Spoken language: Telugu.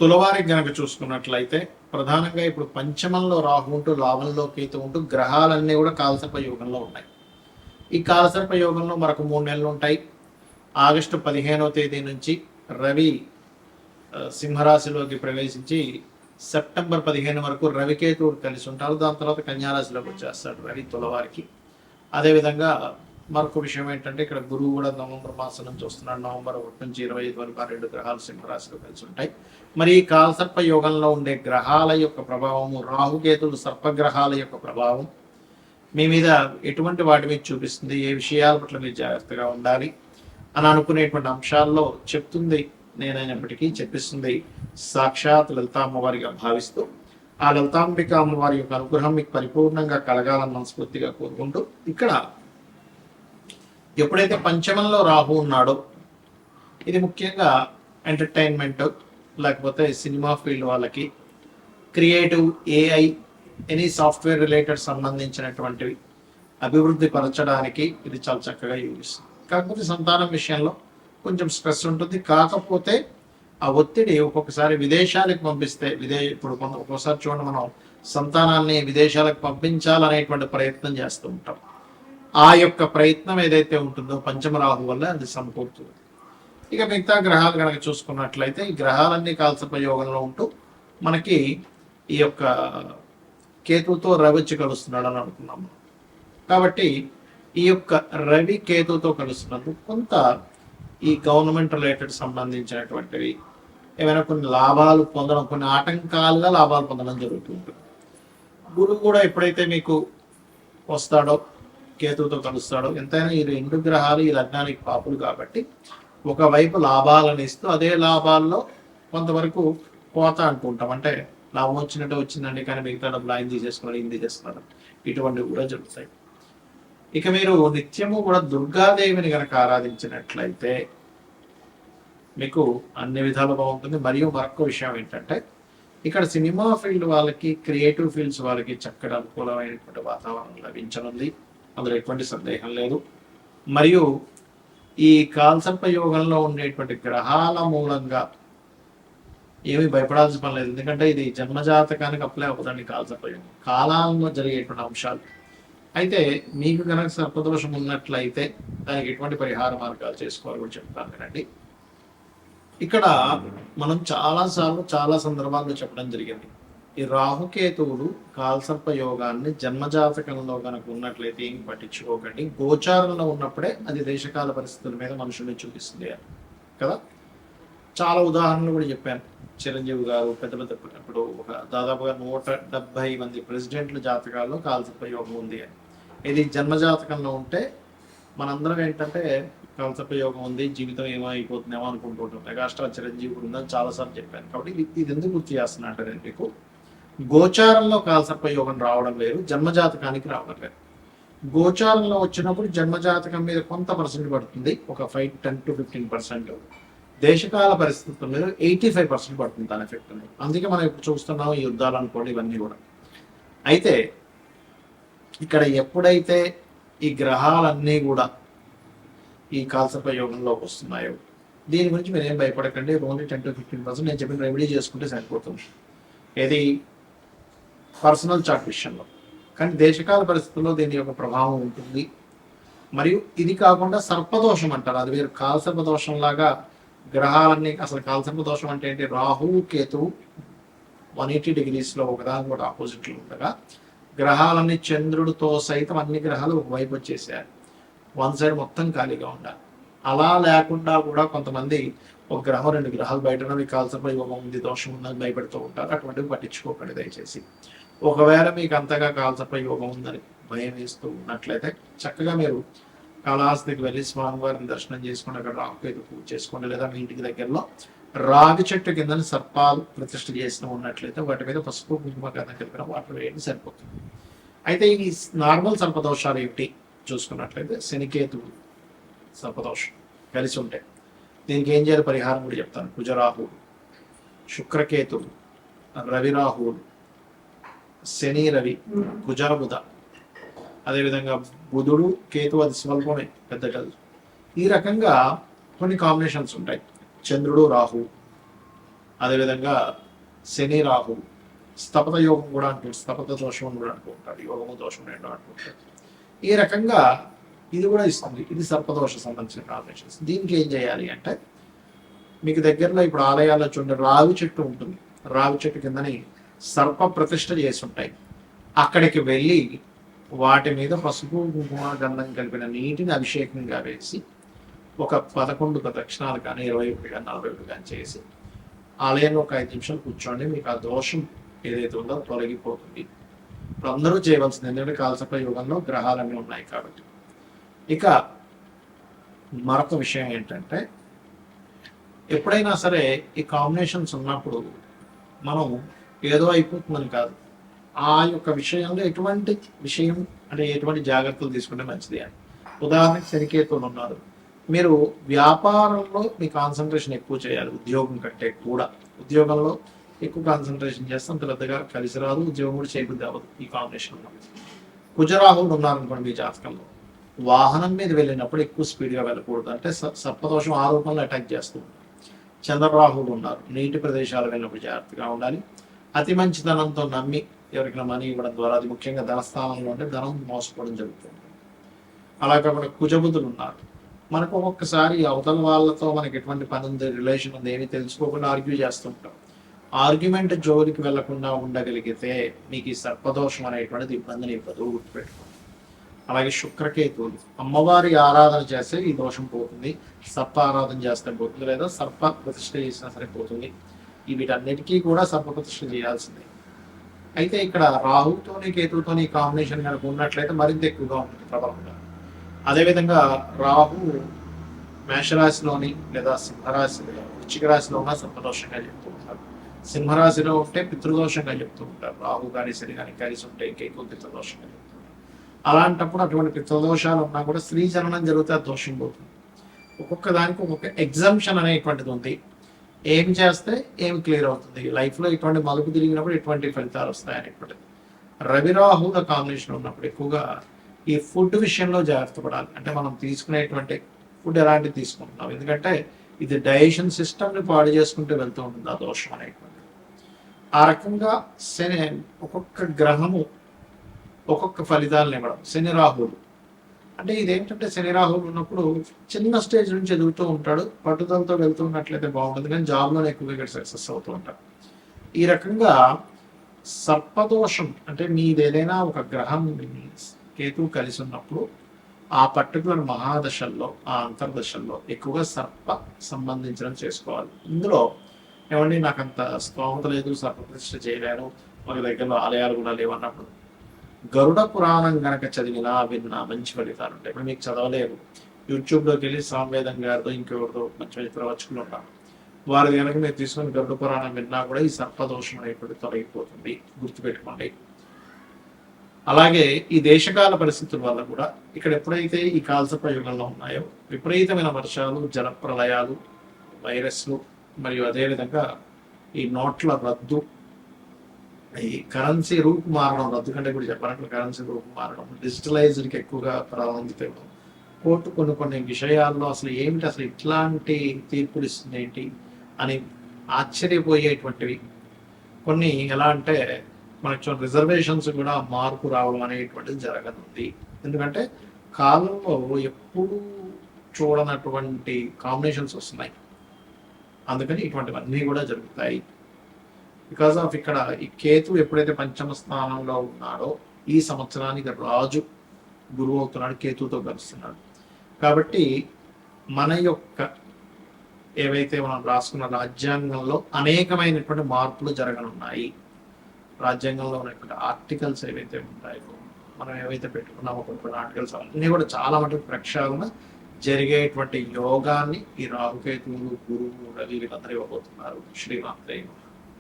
తులవారికి గనక చూసుకున్నట్లయితే ప్రధానంగా ఇప్పుడు పంచమంలో రాహు ఉంటూ లాభంలో కేతు ఉంటూ గ్రహాలన్నీ కూడా కాలసర్ప యోగంలో ఉన్నాయి. ఈ కాలసర్ప యోగంలో మరొక 3 నెలలు ఉంటాయి. ఆగస్టు 15వ తేదీ నుంచి రవి సింహరాశిలోకి ప్రవేశించి సెప్టెంబర్ 15 వరకు రవికేతువుడు కలిసి ఉంటారు. దాని తర్వాత కన్యారాశిలోకి వచ్చేస్తాడు రవి తులవారికి. అదేవిధంగా మరొక విషయం ఏంటంటే ఇక్కడ గురువు కూడా నవంబర్ మాసం నుంచి వస్తున్నాడు. నవంబర్ 1 నుంచి 25 వరకు ఆ 2 గ్రహాలు సింహరాశిలో కలిసి ఉంటాయి. మరి ఈ కాలసర్ప యోగంలో ఉండే గ్రహాల యొక్క ప్రభావము, రాహుకేతులు సర్పగ్రహాల యొక్క ప్రభావం మీ మీద ఎటువంటి వాటి మీద చూపిస్తుంది, ఏ విషయాల పట్ల మీరు జాగ్రత్తగా ఉండాలి అని అనుకునేటువంటి అంశాల్లో చెప్తుంది నేనైనప్పటికీ చెప్పిస్తుంది సాక్షాత్ లలితా అమ్మవారిగా భావిస్తూ ఆ లలితాంబిక అమ్మవారి యొక్క అనుగ్రహం మీకు పరిపూర్ణంగా కలగాలని మనస్ఫూర్తిగా కోరుకుంటూ, ఇక్కడ ఎప్పుడైతే పంచమంలో రాహు ఉన్నాడో ఇది ముఖ్యంగా ఎంటర్టైన్మెంట్, లేకపోతే సినిమా ఫీల్డ్ వాళ్ళకి, creative, AI, any software related సంబంధించినటువంటివి అభివృద్ధి పరచడానికి ఇది చాలా చక్కగా యూగిస్తుంది. కాకపోతే సంతానం విషయంలో కొంచెం స్ట్రెస్ ఉంటుంది. కాకపోతే ఆ ఒత్తిడి ఒక్కొక్కసారి విదేశాలకు పంపిస్తే ఇప్పుడు ఒక్కొక్కసారి చూడండి, మనం సంతానాన్ని విదేశాలకు పంపించాలనేటువంటి ప్రయత్నం చేస్తూ ఉంటాం. ఆ యొక్క ప్రయత్నం ఏదైతే ఉంటుందో పంచమ రాహు వల్ల అది సమకూరుతుంది. ఇక మిగతా గ్రహాలు కనుక చూసుకున్నట్లయితే ఈ గ్రహాలన్నీ కాలసర్ప యోగంలో ఉంటూ మనకి ఈ యొక్క కేతువుతో రవి వచ్చి కలుస్తున్నాడు అని అనుకున్నాము. కాబట్టి ఈ యొక్క రవి కేతువుతో కలుస్తున్నందుకు కొంత ఈ గవర్నమెంట్ రిలేటెడ్ సంబంధించినటువంటివి ఏమైనా కొన్ని లాభాలు పొందడం, కొన్ని ఆటంకాలుగా లాభాలు పొందడం జరుగుతుంటుంది. గురువు కూడా ఎప్పుడైతే మీకు వస్తాడో కేతువుతో కలుస్తాడో, ఎంతైనా ఈ 2 గ్రహాలు ఈ లగ్నానికి పాపులు కాబట్టి ఒకవైపు లాభాలను ఇస్తూ అదే లాభాల్లో కొంతవరకు కోత అనుకుంటాం. అంటే లాభం వచ్చినట్టే వచ్చిందండి కానీ మిగతా డబ్బులు ఆయన తీసేసుకున్నాడు, ఈయన తీసేసుకున్నాడు, ఇటువంటివి కూడా జరుగుతాయి. ఇక మీరు నిత్యము కూడా దుర్గాదేవిని కనుక ఆరాధించినట్లయితే మీకు అన్ని విధాలు బాగుంటుంది. మరియు మరొక విషయం ఏంటంటే ఇక్కడ సినిమా ఫీల్డ్ వాళ్ళకి, క్రియేటివ్ ఫీల్డ్స్ వాళ్ళకి చక్కటి అనుకూలమైనటువంటి వాతావరణం లభించనుంది, అందులో ఎటువంటి సందేహం లేదు. మరియు ఈ కాలసర్ప యోగంలో ఉండేటువంటి గ్రహాల మూలంగా ఏమీ భయపడాల్సిన పని లేదు. ఎందుకంటే ఇది జన్మజాతకానికి అప్లై అవుతుంది కాలసర్ప యోగం, కాలంలో జరిగేటువంటి అంశాలు. అయితే మీకు కనుక సర్పదోషం ఉన్నట్లయితే దానికి ఎటువంటి పరిహార మార్గాలు చేసుకోవాలి కూడా చెప్తాను వినండి. ఇక్కడ మనం చాలాసార్లు చాలా సందర్భాల్లో చెప్పడం జరిగింది, ఈ రాహుకేతువులు కాలసర్ప యోగాన్ని జన్మజాతకంలో కనుక ఉన్నట్లయితే ఏం పట్టించుకోకండి. గోచారంలో ఉన్నప్పుడే అది దేశకాల పరిస్థితుల మీద మనుషుల్ని చూపిస్తుంది కదా. చాలా ఉదాహరణలు కూడా చెప్పాను. చిరంజీవి గారు పెద్ద పెద్ద ఇప్పుడు ఒక దాదాపుగా 170 మంది ప్రెసిడెంట్ల జాతకాల్లో కాలసర్ప యోగం ఉంది అని. ఇది జన్మజాతకంలో ఉంటే మనందరం ఏంటంటే కాలసర్ప యోగం ఉంది, జీవితం ఏమైపోతుందేమో అనుకుంటూ ఉంటాం. మెగాస్టార్ చిరంజీవి కూడా ఉందని చాలాసార్లు చెప్పాను. కాబట్టి ఇది ఎందుకు గుర్తు చేస్తున్నా అంటే నేను మీకు, గోచారంలో కాలసర్ప యోగం రావడం వేరు, జన్మజాతకానికి రావడం వేరు. గోచారంలో వచ్చినప్పుడు జన్మజాతకం మీద కొంత పర్సెంట్ పడుతుంది, ఒక 10 to 15%. దేశకాల పరిస్థితుల మీద 85% పడుతుంది దాని ఎఫెక్ట్ అనేది. అందుకే మనం ఇప్పుడు చూస్తున్నాం ఈ యుద్ధాలు అనుకోండి, ఇవన్నీ కూడా. అయితే ఇక్కడ ఎప్పుడైతే ఈ గ్రహాలన్నీ కూడా ఈ కాలసర్ప యోగంలోకి వస్తున్నాయో దీని గురించి మీరు ఏం భయపడకండి. ఓన్లీ 10 to 15% నేను చెప్పిన రెమెడీ చేసుకుంటే సరిపోతుంది, ఏది పర్సనల్ చార్ట్ విషయంలో. కానీ దేశకాల పరిస్థితుల్లో దీని యొక్క ప్రభావం ఉంటుంది. మరియు ఇది కాకుండా సర్పదోషం అంటారు, అది వేరు. కాలసర్పదోషం లాగా గ్రహాలన్నీ, అసలు కాలసర్ప దోషం అంటే ఏంటి, రాహు కేతువు 180 degreesలో ఒకదాని కూడా ఆపోజిట్లో ఉండగా గ్రహాలన్నీ చంద్రుడితో సైతం అన్ని గ్రహాలు ఒకవైపు వచ్చేసారు, వన్ సైడ్ మొత్తం ఖాళీగా ఉండాలి. అలా లేకుండా కూడా కొంతమంది ఒక గ్రహం 2 గ్రహాలు బయట కాలసర్ప యోగం ఉంది, దోషం ఉందని భయపెడుతూ ఉంటారు. అటువంటివి పట్టించుకోకండి దయచేసి. ఒకవేళ మీకు అంతగా కాలసర్ప యోగం ఉందని భయం వేస్తూ ఉన్నట్లయితే చక్కగా మీరు కాళహస్తికి వెళ్ళి స్వామివారిని దర్శనం చేసుకుని అక్కడ రాహుకేతు పూజ చేసుకోండి. లేదా మీ ఇంటికి దగ్గరలో రాగి చెట్టు కింద సర్పాలు ప్రతిష్ఠ చేసిన ఉన్నట్లయితే వాటి మీద పసుపు కుంకుమ గంధం కలిపిన వాటర్ వేయండి, సరిపోతుంది. అయితే ఈ నార్మల్ సర్పదోషాలు ఏమిటి చూసుకున్నట్లయితే, శనికేతు సర్పదోషం కలిసి ఉంటాయి. దీనికి ఏం చేయాలి పరిహారం కూడా చెప్తాను. కుజరాహువులు, శుక్రకేతువు, రవిరాహువులు, శని రవి, కుజబుధ, అదేవిధంగా బుధుడు కేతు, అది స్వల్పమే, పెద్ద కాదు. ఈ రకంగా కొన్ని కాంబినేషన్స్ ఉంటాయి. చంద్రుడు రాహు, అదేవిధంగా శని రాహు స్థపత యోగం కూడా అంటారు, స్థపత దోషం అని కూడా అంటుంటారు, యోగము దోషం ఏంటో అంటుంటారు. ఈ రకంగా ఇది కూడా ఇస్తుంది. ఇది సర్పదోష సంబంధించిన కాంబినేషన్స్. దీనికి ఏం చేయాలి అంటే, మీకు దగ్గరలో ఇప్పుడు ఆలయాల్లో చూడండి రావి చెట్టు ఉంటుంది, రావి చెట్టు కిందని సర్ప ప్రతిష్ఠ చేసి ఉంటాయి. అక్కడికి వెళ్ళి వాటి మీద పసుపు కుంకుమ గంధం కలిపిన నీటిని అభిషేకంగా వేసి ఒక 11 ప్రదక్షిణాలు కానీ 21 కానీ 41 కానీ చేసి ఆలయంలో ఒక 5 నిమిషాలు కూర్చోండి. మీకు ఆ దోషం ఏదైతే ఉందో తొలగిపోతుంది. ఇప్పుడు అందరూ చేయవలసింది, ఎందుకంటే కాలసర్ప యుగంలో గ్రహాలన్నీ ఉన్నాయి కాబట్టి. ఇక మరొక విషయం ఏంటంటే, ఎప్పుడైనా సరే ఈ కాంబినేషన్స్ ఉన్నప్పుడు మనం ఏదో అయిపోతుందని కాదు, ఆ యొక్క విషయంలో ఎటువంటి విషయం అంటే ఎటువంటి జాగ్రత్తలు తీసుకుంటే మంచిది అని. ఉదాహరణకి శనికేతువులు ఉన్నారు, మీరు వ్యాపారంలో మీ కాన్సన్ట్రేషన్ ఎక్కువ చేయాలి ఉద్యోగం కంటే కూడా. ఉద్యోగంలో ఎక్కువ కాన్సన్ట్రేషన్ చేస్తే అంత పెద్దగా కలిసి రాదు, ఉద్యోగం కూడా చేయబుద్ధి అవ్వదు ఈ కాంబినేషన్లో. కుజరాహువులు ఉన్నారనుకోండి మీ జాతకంలో, వాహనం మీద వెళ్ళినప్పుడు ఎక్కువ స్పీడ్గా వెళ్ళకూడదు, అంటే సర్పదోషం ఆరోపణలు అటాక్ చేస్తూ ఉంటారు. చంద్రరాహువులు ఉన్నారు, నీటి ప్రదేశాలు వెళ్ళినప్పుడు జాగ్రత్తగా ఉండాలి. అతి మంచితనంతో నమ్మి ఎవరికైనా మనీ ఇవ్వడం ద్వారా, అది ముఖ్యంగా ధనస్థానంలో ఉంటే ధనం మోసపోవడం జరుగుతుంది. అలా కాకుండా కుజబుద్ధులు ఉన్నారు, మనకు ఒక్కొక్కసారి అవతల వాళ్ళతో మనకి ఎటువంటి పని ఉంది, రిలేషన్ ఉంది, ఏమి తెలుసుకోకుండా ఆర్గ్యూ చేస్తుంటాం. ఆర్గ్యుమెంట్ జోలికి వెళ్లకుండా ఉండగలిగితే మీకు ఈ సర్పదోషం అనేటువంటిది ఇబ్బందిని ఇవ్వదు, గుర్తుపెట్టుకోండి. అలాగే శుక్రకేతువులు, అమ్మవారి ఆరాధన చేస్తే ఈ దోషం పోతుంది, సర్ప ఆరాధన చేస్తే పోతుంది, లేదా సర్ప ప్రతిష్ఠ చేసినా సరే పోతుంది. వీటన్నిటికీ కూడా సర్ప ప్రతిష్ఠ చేయాల్సిందే. అయితే ఇక్కడ రాహుతోని కేతువుతోని కాంబినేషన్ కనుక ఉన్నట్లయితే మరింత ఎక్కువగా ఉంటుంది ప్రభావంగా. అదేవిధంగా రాహు మేషరాశిలోని లేదా సింహరాశి వృశ్చిక రాశిలో ఉన్న సర్పదోషంగా చెప్తూ ఉంటారు. సింహరాశిలో ఉంటే పితృదోషంగా చెప్తూ ఉంటారు. రాహు కానీ శని కానీ కలిసి ఉంటే ఇంకెక్కువ పితృదోషంగా చెప్తూ ఉంటారు. అలాంటప్పుడు అటువంటి పితృదోషాలు ఉన్నా కూడా స్త్రీ జననం జరిగితే ఆ దోషం పోతుంది. ఒక్కొక్క దానికి ఒక్కొక్క ఎగ్జామ్షన్ అనేటువంటిది ఉంది. ఏం చేస్తే ఏం క్లియర్ అవుతుంది, లైఫ్లో ఇటువంటి మలుపు తిరిగినప్పుడు ఎటువంటి ఫలితాలు వస్తాయనేటువంటిది. రవి రాహుల కాంబినేషన్ ఉన్నప్పుడు ఎక్కువగా ఈ ఫుడ్ విషయంలో జాగ్రత్త పడాలి. అంటే మనం తీసుకునేటువంటి ఫుడ్ ఎలాంటివి తీసుకుంటున్నాం, ఎందుకంటే ఇది డైజెషన్ సిస్టమ్ని పాడు చేసుకుంటూ వెళ్తూ ఉంటుంది ఆ దోషం అనేటువంటిది. ఆ రకంగా శని ఒక్కొక్క గ్రహము ఒక్కొక్క ఫలితాలను ఇవ్వడం. శని రాహువులు అంటే ఇదేంటంటే, శని రాహువులు ఉన్నప్పుడు చిన్న స్టేజ్ నుంచి ఎదుగుతూ ఉంటాడు, పట్టుదలతో వెళ్తూ ఉన్నట్లయితే బాగుంటుంది, కానీ జాబ్లోనే ఎక్కువగా సక్సెస్ అవుతూ ఉంటాడు. ఈ రకంగా సర్పదోషం అంటే మీది ఏదైనా ఒక గ్రహం కేతువు కలిసి ఉన్నప్పుడు ఆ పర్టికులర్ మహాదశల్లో, ఆ అంతర్దశల్లో ఎక్కువగా సర్ప సంబంధించడం చేసుకోవాలి. ఇందులో ఏమండి నాకు అంత స్తోమత లేదు, సర్పప్రతిష్ఠ చేయలేను, మన దగ్గరలో ఆలయాలు కూడా లేవన్నప్పుడు గరుడ పురాణం గనక చదివినా విన్నా మంచి ఫలితాలు ఉంటాయి. ఇప్పుడు మీకు చదవలేరు, యూట్యూబ్లోకి వెళ్ళి సామవేదం గారితో ఇంకెవరితో మంచి మంచి ప్రవచకులు ఉంటారు, వారి కనుక మీరు తీసుకొని గరుడ పురాణం విన్నా కూడా ఈ సర్పదోషం అనేటువంటి తొలగిపోతుంది, గుర్తుపెట్టుకోండి. అలాగే ఈ దేశకాల పరిస్థితుల వల్ల కూడా ఇక్కడ ఎప్పుడైతే ఈ కాలసర్ప యుగంలో ఉన్నాయో విపరీతమైన వర్షాలు, జలప్రలయాలు, వైరస్లు, మరియు అదేవిధంగా ఈ నోట్ల రద్దు, ఈ కరెన్సీ రూపు మారడం, రద్దు కంటే కూడా చెప్పాలంటే కరెన్సీ రూపు మారడం, డిజిటలైజ్డ్కి ఎక్కువగా ప్రాధాన్యత ఇవ్వడం, కోర్టు కొన్ని విషయాల్లో అసలు ఏమిటి, అసలు ఇట్లాంటి తీర్పులు ఇస్తుంది ఏంటి అని ఆశ్చర్యపోయేటువంటివి కొన్ని. ఎలా అంటే మనకు రిజర్వేషన్స్ కూడా మార్పు రావడం అనేటువంటిది జరగనుంది. ఎందుకంటే కాలంలో ఎప్పుడు చూడనటువంటి కాంబినేషన్స్ వస్తున్నాయి, అందుకని ఇటువంటివన్నీ కూడా జరుగుతాయి. బికాస్ ఆఫ్ ఇక్కడ ఈ కేతు ఎప్పుడైతే పంచమ స్థానంలో ఉన్నాడో ఈ సంవత్సరానికి రాజు గురువు అవుతున్నాడు, కేతుతో కలుస్తున్నాడు. కాబట్టి మన యొక్క ఏవైతే మనం రాసుకున్న రాజ్యాంగంలో అనేకమైనటువంటి మార్పులు జరగనున్నాయి. రాజ్యాంగంలో ఉన్నటువంటి ఆర్టికల్స్ ఏవైతే ఉంటాయో, మనం ఏవైతే పెట్టుకున్నామో కొన్ని ఆర్టికల్స్ అన్నీ కూడా చాలా మటుకు ప్రక్షాళన జరిగేటువంటి యోగాన్ని ఈ రాహుకేతువులు, గురువు, రవి వీళ్ళందరూ ఇవ్వబోతున్నారు. శ్రీమాత్రేయ.